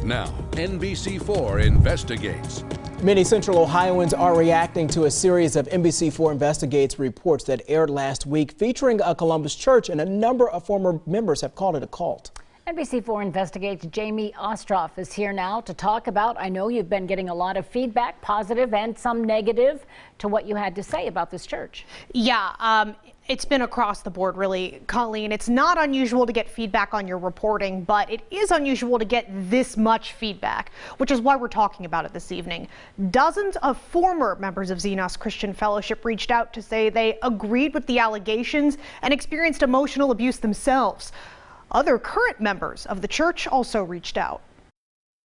Now, NBC4 investigates. Many Central Ohioans are reacting to a series of NBC4 Investigates reports that aired last week featuring a Columbus church, and a number of former members have called it a cult. NBC4 Investigates' Jamie Ostroff is here now to talk about, I know you've been getting a lot of feedback, positive and some negative, to what you had to say about this church. Yeah, it's been across the board, really, Colleen. It's not unusual to get feedback on your reporting, but it is unusual to get this much feedback, which is why we're talking about it this evening. Dozens of former members of Xenos Christian Fellowship reached out to say they agreed with the allegations and experienced emotional abuse themselves. Other current members of the church also reached out.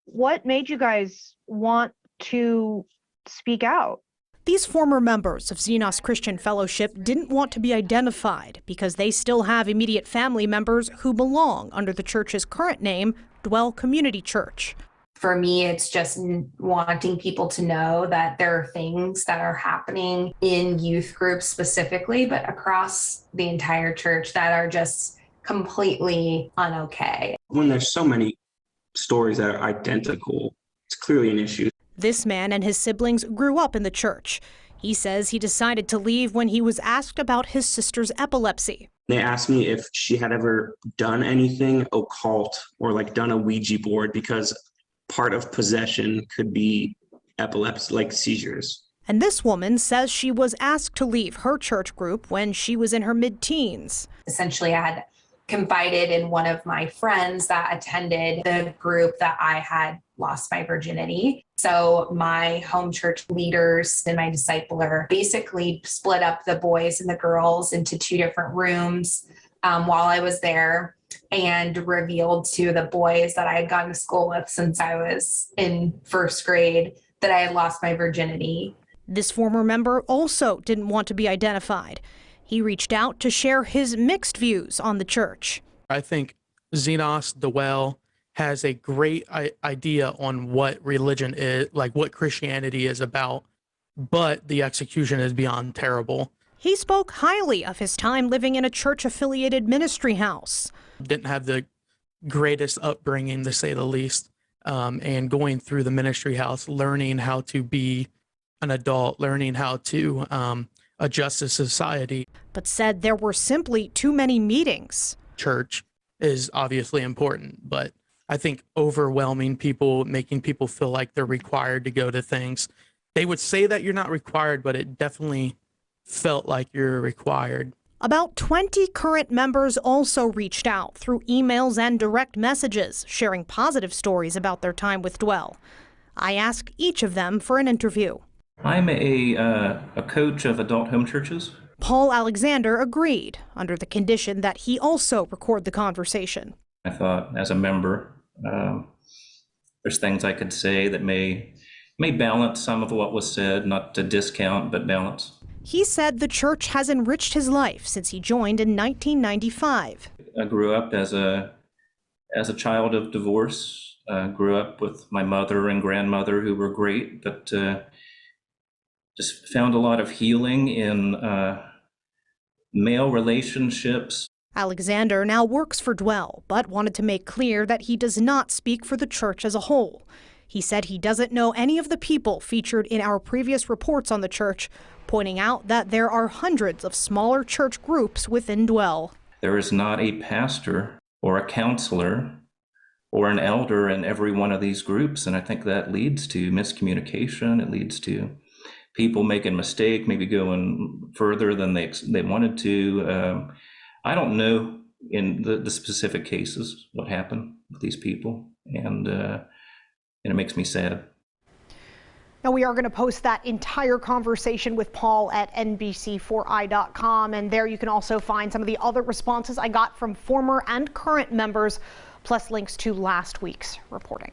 What made you guys want to speak out? These former members of Xenos Christian Fellowship didn't want to be identified because they still have immediate family members who belong under the church's current name, Dwell Community Church. For me, it's just wanting people to know that there are things that are happening in youth groups specifically, but across the entire church that are just completely unokay. When there's so many stories that are identical, it's clearly an issue. This man and his siblings grew up in the church. He says he decided to leave when he was asked about his sister's epilepsy. They asked me if she had ever done anything occult or like done a Ouija board, because part of possession could be epilepsy, like seizures. And this woman says she was asked to leave her church group when she was in her mid-teens. Essentially, I had confided in one of my friends that attended the group that I had lost my virginity. So my home church leaders and my discipler basically split up the boys and the girls into two different rooms while I was there, and revealed to the boys that I had gone to school with since I was in first grade that I had lost my virginity. This former member also didn't want to be identified. He reached out to share his mixed views on the church. I think Xenos Dwell has a great idea on what religion is, like what Christianity is about, but the execution is beyond terrible. He spoke highly of his time living in a church-affiliated ministry house. Didn't have the greatest upbringing, to say the least, and going through the ministry house, learning how to be an adult, learning how to adjust to society. But said there were simply too many meetings. Church is obviously important, but I think overwhelming people, making people feel like they're required to go to things. They would say that you're not required, but it definitely felt like you're required. About 20 current members also reached out through emails and direct messages, sharing positive stories about their time with Dwell. I asked each of them for an interview. I'm a coach of adult home churches. Paul Alexander agreed, under the condition that he also record the conversation. I thought, as a member, there's things I could say that may balance some of what was said, not to discount, but balance. He said the church has enriched his life since he joined in 1995. I grew up as a child of divorce. Grew up with my mother and grandmother, who were great, but just found a lot of healing in male relationships. Alexander now works for Dwell, but wanted to make clear that he does not speak for the church as a whole. He said he doesn't know any of the people featured in our previous reports on the church, pointing out that there are hundreds of smaller church groups within Dwell. There is not a pastor or a counselor or an elder in every one of these groups, and I think that leads to miscommunication. It leads to people making mistakes, maybe going further than they wanted to. I don't know in the specific cases what happened with these people, and it makes me sad. Now, we are going to post that entire conversation with Paul at NBC4i.com, and there you can also find some of the other responses I got from former and current members, plus links to last week's reporting.